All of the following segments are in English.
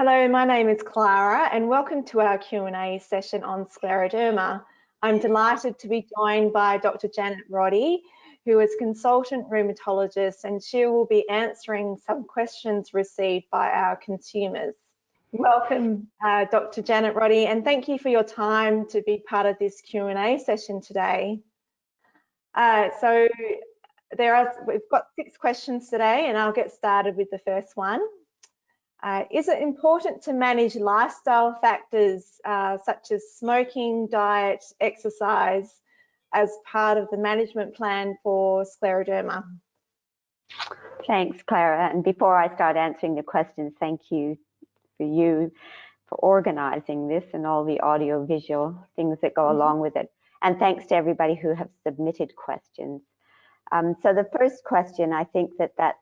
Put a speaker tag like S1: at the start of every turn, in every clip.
S1: Hello, my name is Clara and welcome to our Q&A session on scleroderma. I'm delighted to be joined by Dr. Janet Roddy, who is consultant rheumatologist, and she will be answering some questions received by our consumers. Welcome, Dr. Janet Roddy, and thank you for your time to be part of this Q&A session today. We've got 6 questions today, and I'll get started with the first one. Is it important to manage lifestyle factors such as smoking, diet, exercise as part of the management plan for scleroderma?
S2: Thanks, Clara. And before I start answering the questions, thank you for organizing this and all the audio-visual things that go along with it. And thanks to everybody who have submitted questions. So the first question, I think that's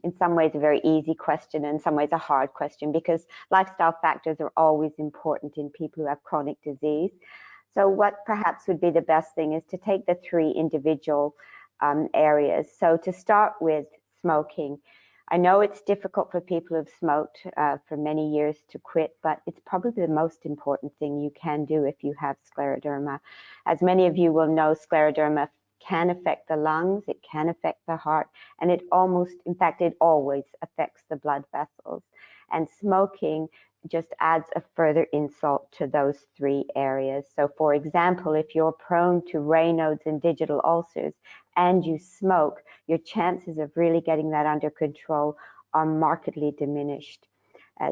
S2: in some ways a very easy question and in some ways a hard question, because lifestyle factors are always important in people who have chronic disease. So what perhaps would be the best thing is to take the 3 individual areas. So to start with smoking, I know it's difficult for people who've smoked for many years to quit, but it's probably the most important thing you can do if you have scleroderma. As many of you will know, scleroderma can affect the lungs, it can affect the heart, and it always affects the blood vessels. And smoking just adds a further insult to those 3 areas. So for example, if you're prone to Raynaud's and digital ulcers and you smoke, your chances of really getting that under control are markedly diminished.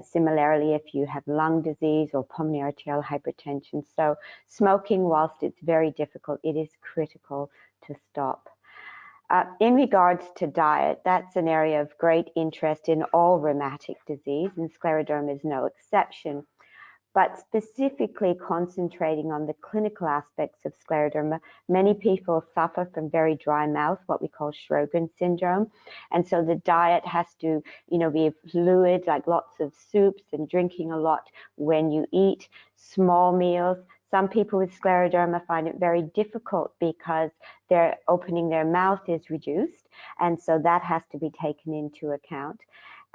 S2: Similarly, if you have lung disease or pulmonary arterial hypertension. So smoking, whilst it's very difficult, it is critical to stop. In regards to diet, that's an area of great interest in all rheumatic disease, and scleroderma is no exception. But specifically concentrating on the clinical aspects of scleroderma, many people suffer from very dry mouth, what we call Sjogren's syndrome. And so the diet has to, be fluid, like lots of soups and drinking a lot when you eat, small meals. Some people with scleroderma find it very difficult because their opening their mouth is reduced, and so that has to be taken into account.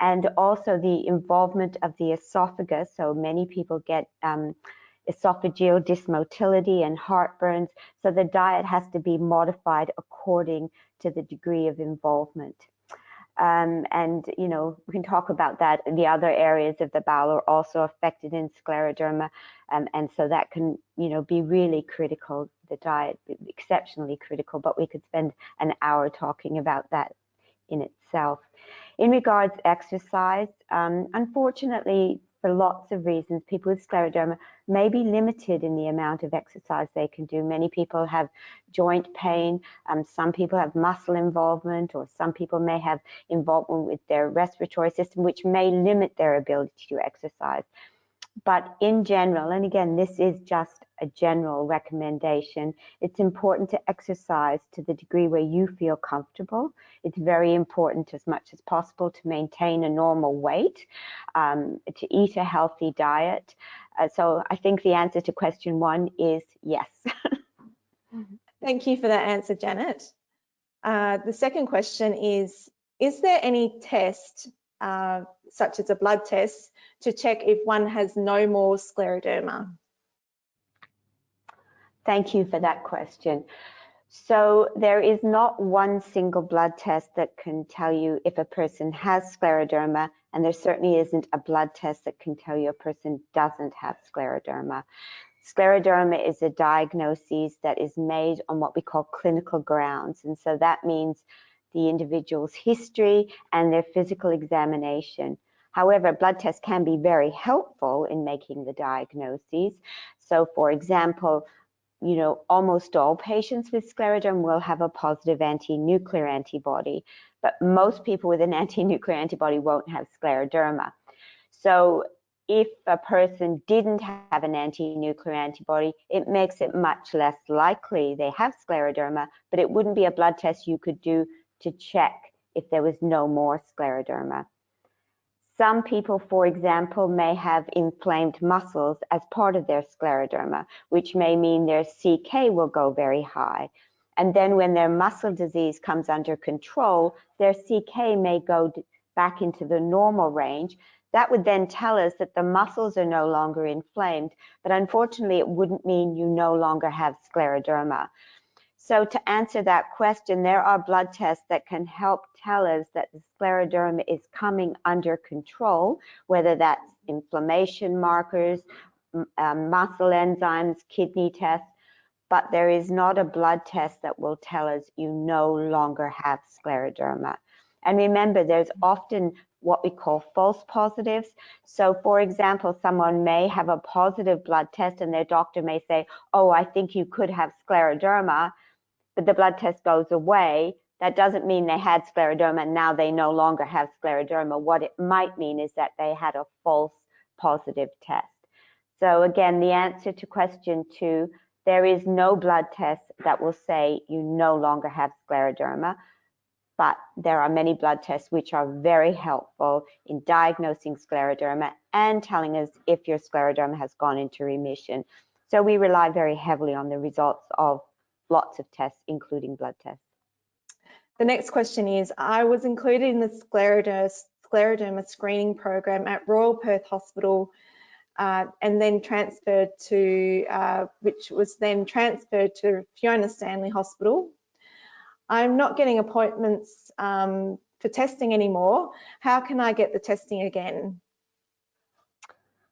S2: And also the involvement of the esophagus. So many people get esophageal dysmotility and heartburns. So the diet has to be modified according to the degree of involvement. We can talk about that. The other areas of the bowel are also affected in scleroderma. And so that can, be really critical, the diet, exceptionally critical, but we could spend an hour talking about that in itself. In regards to exercise, unfortunately, for lots of reasons, people with scleroderma may be limited in the amount of exercise they can do. Many people have joint pain, some people have muscle involvement, or some people may have involvement with their respiratory system, which may limit their ability to exercise. But in general, and again, this is just a general recommendation, it's important to exercise to the degree where you feel comfortable. It's very important as much as possible to maintain a normal weight, to eat a healthy diet. So I think the answer to question 1 is yes.
S1: Thank you for that answer, Janet. The second question is there any test, such as a blood test, to check if one has no more scleroderma?
S2: Thank you for that question. So there is not one single blood test that can tell you if a person has scleroderma, and there certainly isn't a blood test that can tell you a person doesn't have scleroderma. Scleroderma is a diagnosis that is made on what we call clinical grounds, and so that means the individual's history and their physical examination. However, blood tests can be very helpful in making the diagnoses. So for example, almost all patients with scleroderma will have a positive anti-nuclear antibody, but most people with an anti-nuclear antibody won't have scleroderma. So if a person didn't have an anti-nuclear antibody, it makes it much less likely they have scleroderma, but it wouldn't be a blood test you could do to check if there was no more scleroderma. Some people, for example, may have inflamed muscles as part of their scleroderma, which may mean their CK will go very high. And then when their muscle disease comes under control, their CK may go back into the normal range. That would then tell us that the muscles are no longer inflamed, but unfortunately it wouldn't mean you no longer have scleroderma. So to answer that question, there are blood tests that can help tell us that the scleroderma is coming under control, whether that's inflammation markers, muscle enzymes, kidney tests, but there is not a blood test that will tell us you no longer have scleroderma. And remember, there's often what we call false positives. So for example, someone may have a positive blood test and their doctor may say, oh, I think you could have scleroderma, but the blood test goes away. That doesn't mean they had scleroderma and now they no longer have scleroderma. What it might mean is that they had a false positive test. So again, the answer to question 2, there is no blood test that will say you no longer have scleroderma, but there are many blood tests which are very helpful in diagnosing scleroderma and telling us if your scleroderma has gone into remission. So we rely very heavily on the results of lots of tests, including blood tests.
S1: The next question is, I was included in the scleroderma screening program at Royal Perth Hospital and then transferred to, which was then transferred to Fiona Stanley Hospital. I'm not getting appointments for testing anymore. How can I get the testing again?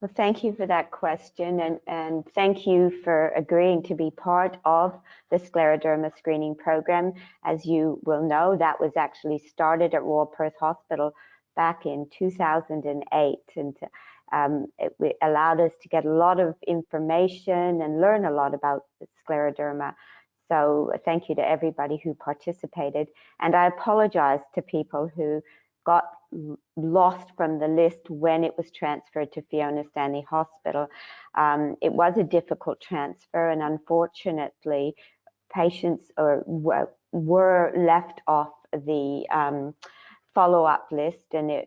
S2: Well, thank you for that question, and thank you for agreeing to be part of the scleroderma screening program. As you will know, that was actually started at Royal Perth Hospital back in 2008, and it allowed us to get a lot of information and learn a lot about scleroderma. So thank you to everybody who participated, and I apologize to people who got lost from the list when it was transferred to Fiona Stanley Hospital. It was a difficult transfer, and unfortunately, patients were left off the follow-up list, and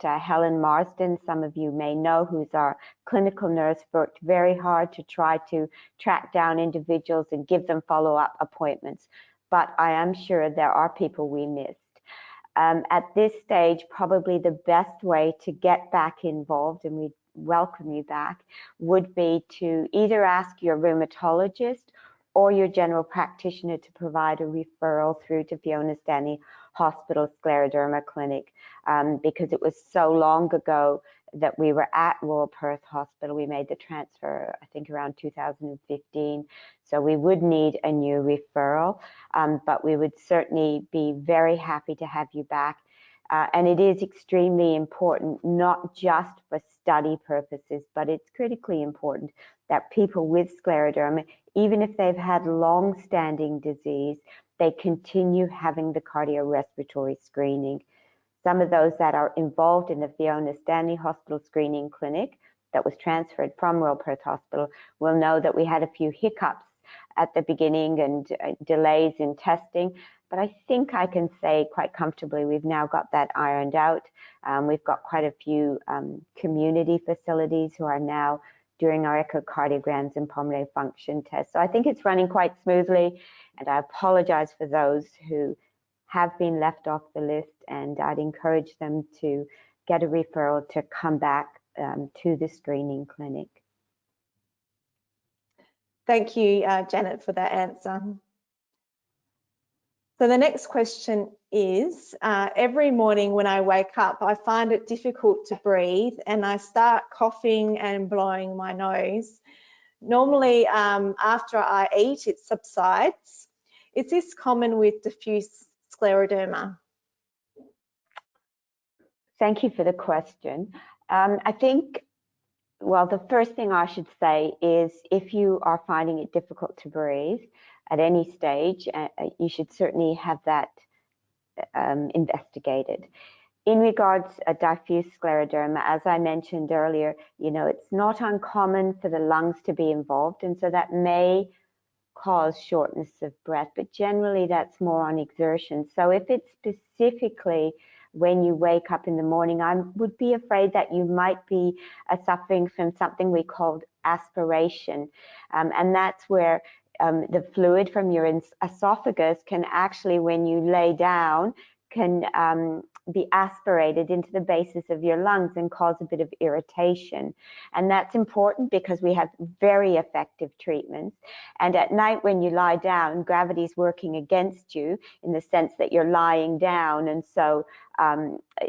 S2: Helen Marsden, some of you may know, who's our clinical nurse, worked very hard to try to track down individuals and give them follow-up appointments. But I am sure there are people we missed. At this stage, probably the best way to get back involved, and we welcome you back, would be to either ask your rheumatologist or your general practitioner to provide a referral through to Fiona Stanley Hospital Scleroderma Clinic, because it was so long ago that we were at Royal Perth Hospital. We made the transfer, I think, around 2015. So we would need a new referral, but we would certainly be very happy to have you back. And it is extremely important, not just for study purposes, but it's critically important that people with scleroderma, even if they've had long-standing disease, they continue having the cardiorespiratory screening. Some of those that are involved in the Fiona Stanley Hospital screening clinic that was transferred from Royal Perth Hospital will know that we had a few hiccups at the beginning and delays in testing, but I think I can say quite comfortably we've now got that ironed out. We've got quite a few community facilities who are now doing our echocardiograms and pulmonary function tests. So I think it's running quite smoothly, and I apologize for those who have been left off the list, and I'd encourage them to get a referral to come back to the screening clinic.
S1: Thank you, Janet, for that answer. So the next question is, every morning when I wake up, I find it difficult to breathe and I start coughing and blowing my nose. Normally, after I eat, it subsides. Is this common with diffuse scleroderma?
S2: Thank you for the question. I think, well, the first thing I should say is if you are finding it difficult to breathe at any stage, you should certainly have that investigated. In regards to diffuse scleroderma, as I mentioned earlier, it's not uncommon for the lungs to be involved, and so that may cause shortness of breath, but generally that's more on exertion. So if it's specifically when you wake up in the morning, I would be afraid that you might be suffering from something we call aspiration, and that's where the fluid from your esophagus can actually, when you lay down, can be aspirated into the bases of your lungs and cause a bit of irritation. And that's important because we have very effective treatments. And at night when you lie down, gravity is working against you in the sense that you're lying down, and so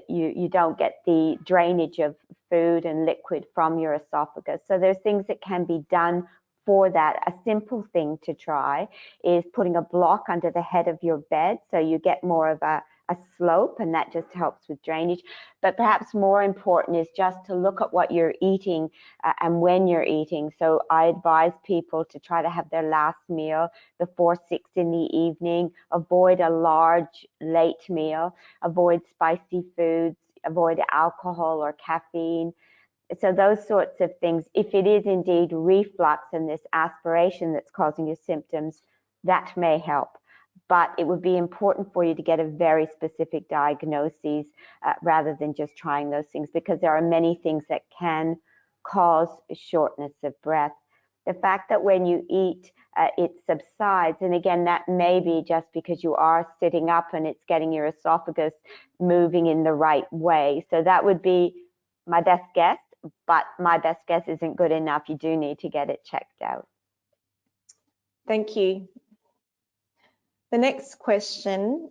S2: you don't get the drainage of food and liquid from your esophagus. So there's things that can be done for that. A simple thing to try is putting a block under the head of your bed so you get more of a slope, and that just helps with drainage. But perhaps more important is just to look at what you're eating and when you're eating. So I advise people to try to have their last meal before 6 in the evening, avoid a large late meal, avoid spicy foods, avoid alcohol or caffeine. So those sorts of things, if it is indeed reflux and this aspiration that's causing your symptoms, that may help. But it would be important for you to get a very specific diagnosis rather than just trying those things, because there are many things that can cause shortness of breath. The fact that when you eat, it subsides, and again, that may be just because you are sitting up and it's getting your esophagus moving in the right way. So that would be my best guess, but my best guess isn't good enough. You do need to get it checked out.
S1: Thank you. The next question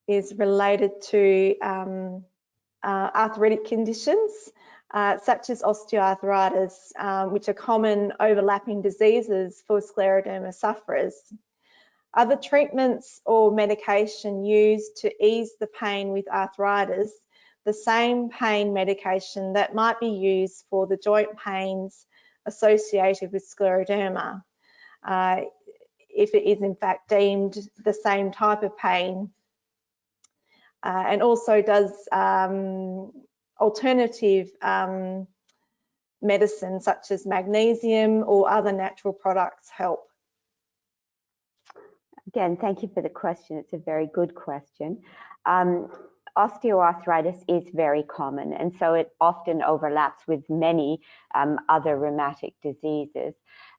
S1: is related to arthritic conditions, such as osteoarthritis, which are common overlapping diseases for scleroderma sufferers. Are the treatments or medication used to ease the pain with arthritis the same pain medication that might be used for the joint pains associated with scleroderma, if it is in fact deemed the same type of pain? And also, does alternative medicine such as magnesium or other natural products help?
S2: Again, thank you for the question. It's a very good question. Osteoarthritis is very common, and so it often overlaps with many other rheumatic diseases.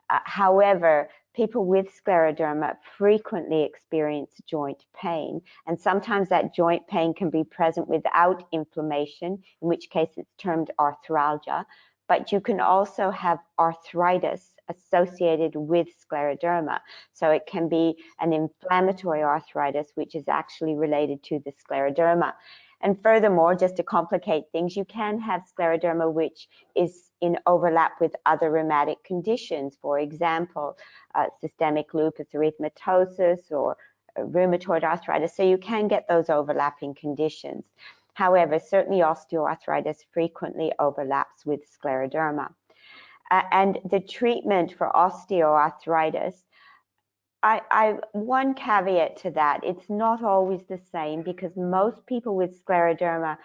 S2: However, people with scleroderma frequently experience joint pain, and sometimes that joint pain can be present without inflammation, in which case it's termed arthralgia, but you can also have arthritis associated with scleroderma. So it can be an inflammatory arthritis, which is actually related to the scleroderma. And furthermore, just to complicate things, you can have scleroderma which is in overlap with other rheumatic conditions, for example, systemic lupus erythematosus or rheumatoid arthritis. So you can get those overlapping conditions. However, certainly osteoarthritis frequently overlaps with scleroderma. And the treatment for osteoarthritis, one caveat to that, it's not always the same, because most people with scleroderma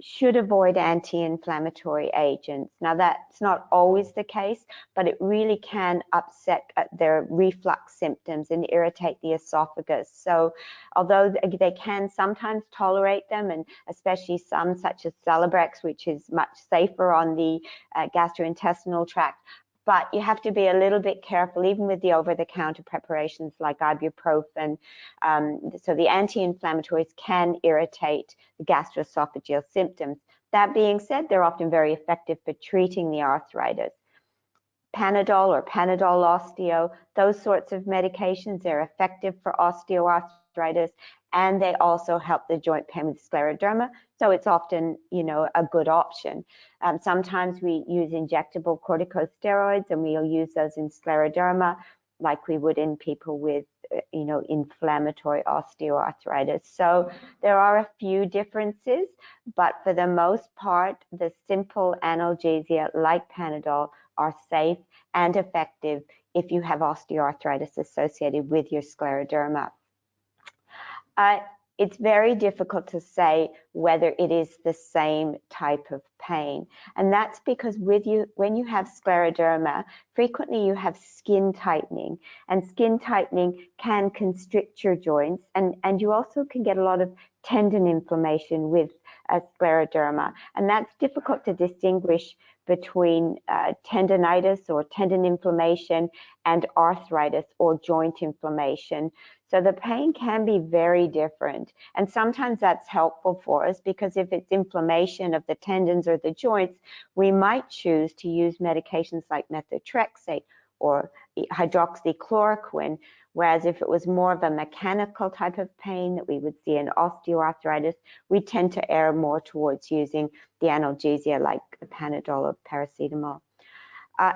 S2: should avoid anti-inflammatory agents. Now, that's not always the case, but it really can upset their reflux symptoms and irritate the esophagus. So although they can sometimes tolerate them, and especially some such as Celebrex, which is much safer on the gastrointestinal tract, but you have to be a little bit careful, even with the over-the-counter preparations like ibuprofen. So the anti-inflammatories can irritate the gastroesophageal symptoms. That being said, they're often very effective for treating the arthritis. Panadol or Panadol Osteo, those sorts of medications, they're effective for osteoarthritis, and they also help the joint pain with scleroderma. So it's often, a good option. Sometimes we use injectable corticosteroids, and we'll use those in scleroderma like we would in people with, inflammatory osteoarthritis. So there are a few differences, but for the most part, the simple analgesia like Panadol are safe and effective if you have osteoarthritis associated with your scleroderma. It's very difficult to say whether it is the same type of pain. And that's because when you have scleroderma, frequently you have skin tightening, and skin tightening can constrict your joints, and you also can get a lot of tendon inflammation with scleroderma. And that's difficult to distinguish between tendinitis or tendon inflammation and arthritis or joint inflammation. So the pain can be very different. And sometimes that's helpful for us because if it's inflammation of the tendons or the joints, we might choose to use medications like methotrexate or hydroxychloroquine. Whereas if it was more of a mechanical type of pain that we would see in osteoarthritis, we tend to err more towards using the analgesia like Panadol or paracetamol.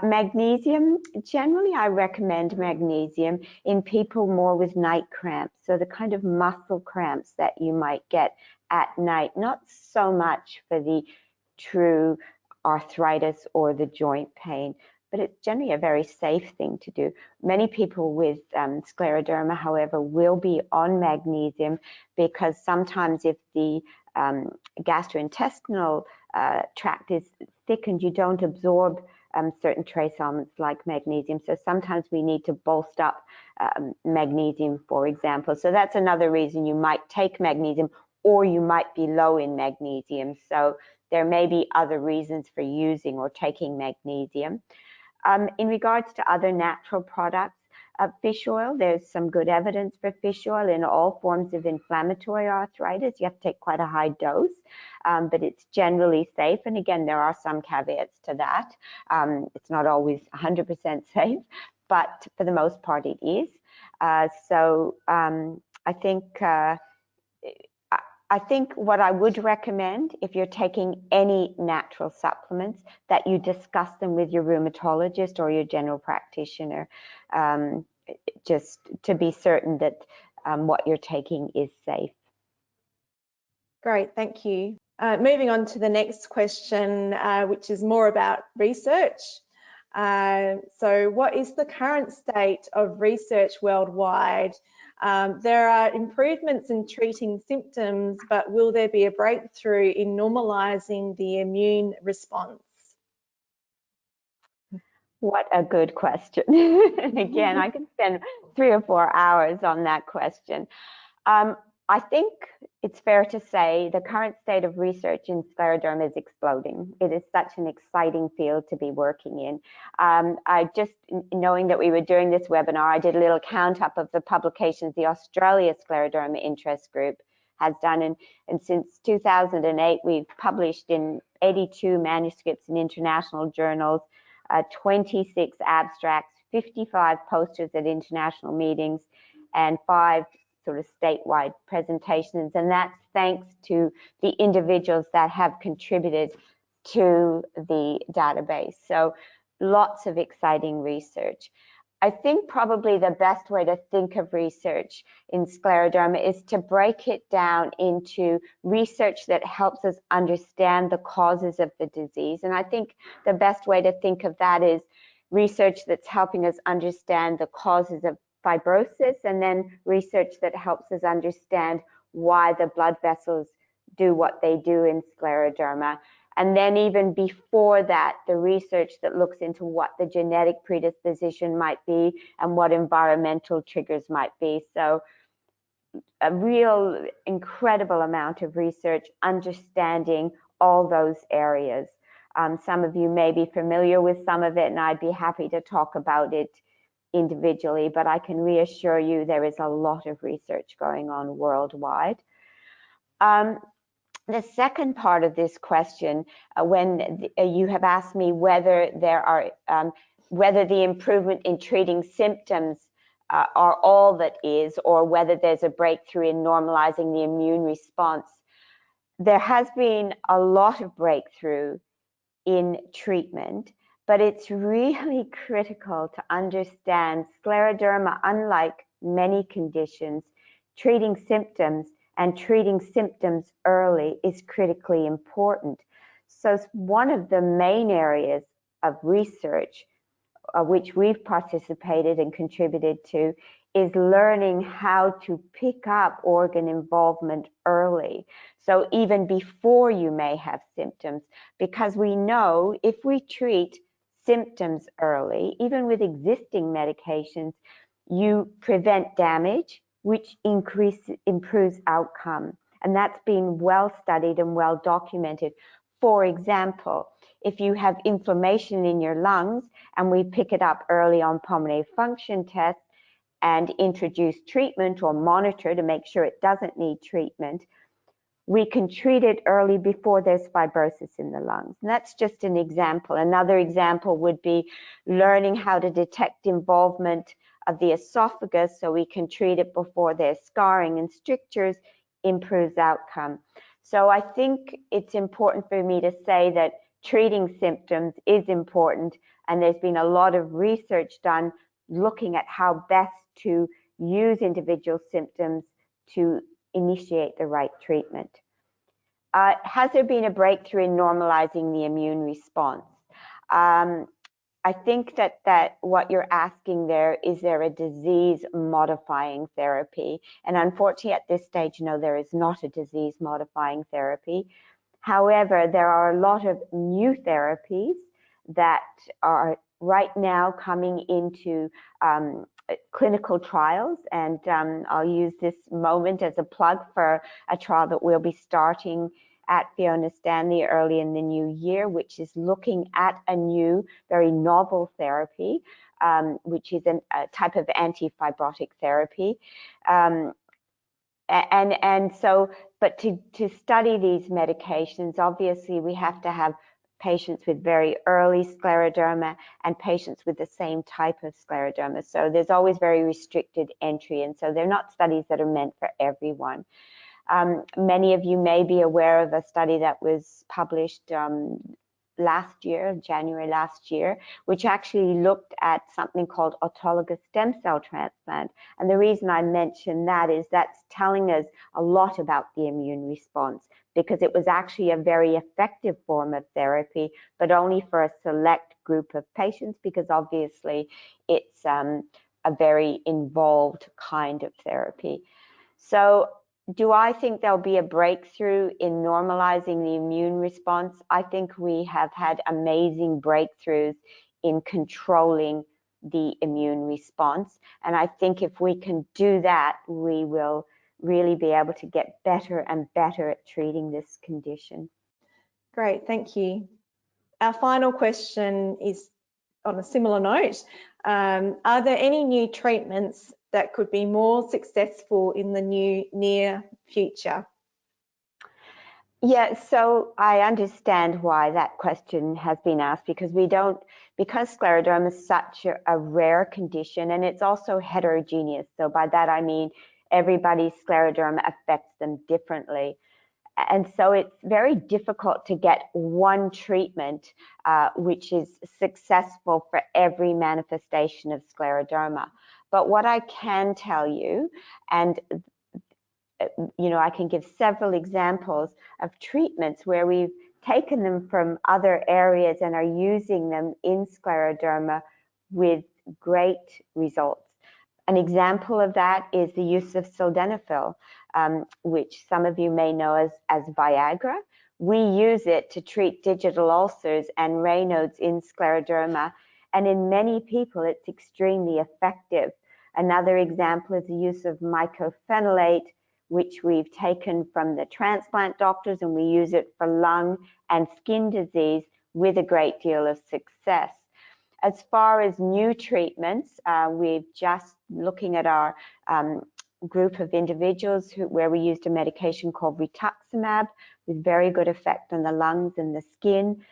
S2: Magnesium, generally I recommend magnesium in people more with night cramps, so the kind of muscle cramps that you might get at night, not so much for the true arthritis or the joint pain, but it's generally a very safe thing to do. Many people with scleroderma, however, will be on magnesium because sometimes if the gastrointestinal tract is thickened, you don't absorb certain trace elements like magnesium. So sometimes we need to bolster up magnesium, for example. So that's another reason you might take magnesium, or you might be low in magnesium. So there may be other reasons for using or taking magnesium. In regards to other natural products, fish oil, there's some good evidence for fish oil in all forms of inflammatory arthritis. You have to take quite a high dose, but it's generally safe. And again, there are some caveats to that. It's not always 100% safe, but for the most part it is. I think what I would recommend, if you're taking any natural supplements, that you discuss them with your rheumatologist or your general practitioner, just to be certain that what you're taking is safe.
S1: Great, thank you. Moving on to the next question, which is more about research. So what is the current state of research worldwide? There are improvements in treating symptoms, but will there be a breakthrough in normalizing the immune response?
S2: What a good question. And again, I could spend 3 or 4 hours on that question. I think it's fair to say the current state of research in scleroderma is exploding. It is such an exciting field to be working in. I just, knowing that we were doing this webinar, I did a little count up of the publications the Australia Scleroderma Interest Group has done. And since 2008, we've published in 82 manuscripts in international journals, 26 abstracts, 55 posters at international meetings, and 5 sort of statewide presentations, and that's thanks to the individuals that have contributed to the database. So lots of exciting research. I think probably the best way to think of research in scleroderma is to break it down into research that helps us understand the causes of the disease. And I think the best way to think of that is research that's helping us understand the causes of fibrosis, and then research that helps us understand why the blood vessels do what they do in scleroderma. And then even before that, the research that looks into what the genetic predisposition might be and what environmental triggers might be. So a real incredible amount of research understanding all those areas. Some of you may be familiar with some of it, and I'd be happy to talk about it individually, but I can reassure you there is a lot of research going on worldwide. The second part of this question, when you have asked me whether there are, whether the improvement in treating symptoms are all that is, or whether there's a breakthrough in normalizing the immune response, there has been a lot of breakthrough in treatment, but it's really critical to understand scleroderma, unlike many conditions, treating symptoms and treating symptoms early is critically important. So one of the main areas of research which we've participated and contributed to is learning how to pick up organ involvement early. So even before you may have symptoms, because we know if we treat symptoms early, even with existing medications, you prevent damage, which improves outcome. And that's been well studied and well documented. For example, if you have inflammation in your lungs and we pick it up early on pulmonary function tests, and introduce treatment or monitor to make sure it doesn't need treatment, we can treat it early before there's fibrosis in the lungs. And that's just an example. Another example would be learning how to detect involvement of the esophagus so we can treat it before there's scarring and strictures, improves outcome. So I think it's important for me to say that treating symptoms is important, and there's been a lot of research done looking at how best to use individual symptoms to initiate the right treatment. Has there been a breakthrough in normalizing the immune response? I think that what you're asking there, is there a disease-modifying therapy? And unfortunately, at this stage, no, there is not a disease-modifying therapy. However, there are a lot of new therapies that are right now coming into clinical trials, and I'll use this moment as a plug for a trial that we'll be starting at Fiona Stanley early in the new year, which is looking at a new, very novel therapy, which is a type of anti-fibrotic therapy. But to study these medications, obviously we have to have patients with very early scleroderma and patients with the same type of scleroderma. So there's always very restricted entry, and so they're not studies that are meant for everyone. Many of you may be aware of a study that was published last year, January last year, which actually looked at something called autologous stem cell transplant. And the reason I mention that is that's telling us a lot about the immune response, because it was actually a very effective form of therapy, but only for a select group of patients, because obviously it's a very involved kind of therapy. So do I think there'll be a breakthrough in normalizing the immune response? I think we have had amazing breakthroughs in controlling the immune response. And I think if we can do that, we will really be able to get better and better at treating this condition.
S1: Great, thank you. Our final question is on a similar note. Are there any new treatments that could be more successful in the near future?
S2: Yeah, so I understand why that question has been asked, because because scleroderma is such a rare condition, and it's also heterogeneous. So by that I mean everybody's scleroderma affects them differently. And so it's very difficult to get one treatment which is successful for every manifestation of scleroderma. But what I can tell you, and I can give several examples of treatments where we've taken them from other areas and are using them in scleroderma with great results. An example of that is the use of sildenafil, which some of you may know as Viagra. We use it to treat digital ulcers and Raynaud's in scleroderma, and in many people it's extremely effective. Another example is the use of mycophenolate, which we've taken from the transplant doctors, and we use it for lung and skin disease with a great deal of success. As far as new treatments, we've just looking at our group of individuals where we used a medication called rituximab with very good effect on the lungs and the skin.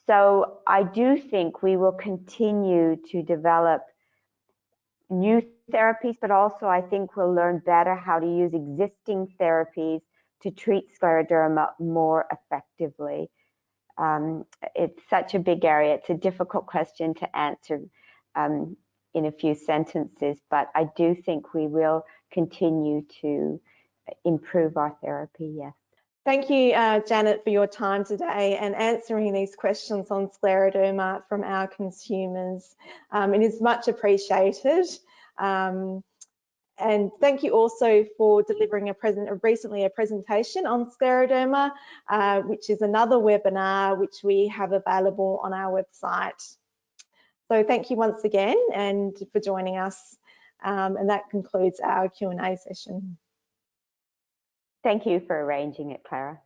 S2: So I do think we will continue to develop new therapies, but also I think we'll learn better how to use existing therapies to treat scleroderma more effectively. It's such a big area. It's a difficult question to answer in a few sentences, but I do think we will continue to improve our therapy, yes.
S1: Thank you, Janet, for your time today and answering these questions on scleroderma from our consumers. It is much appreciated. And thank you also for delivering recently a presentation on scleroderma, which is another webinar which we have available on our website. So thank you once again and for joining us. And that concludes our Q&A session.
S2: Thank you for arranging it, Clara.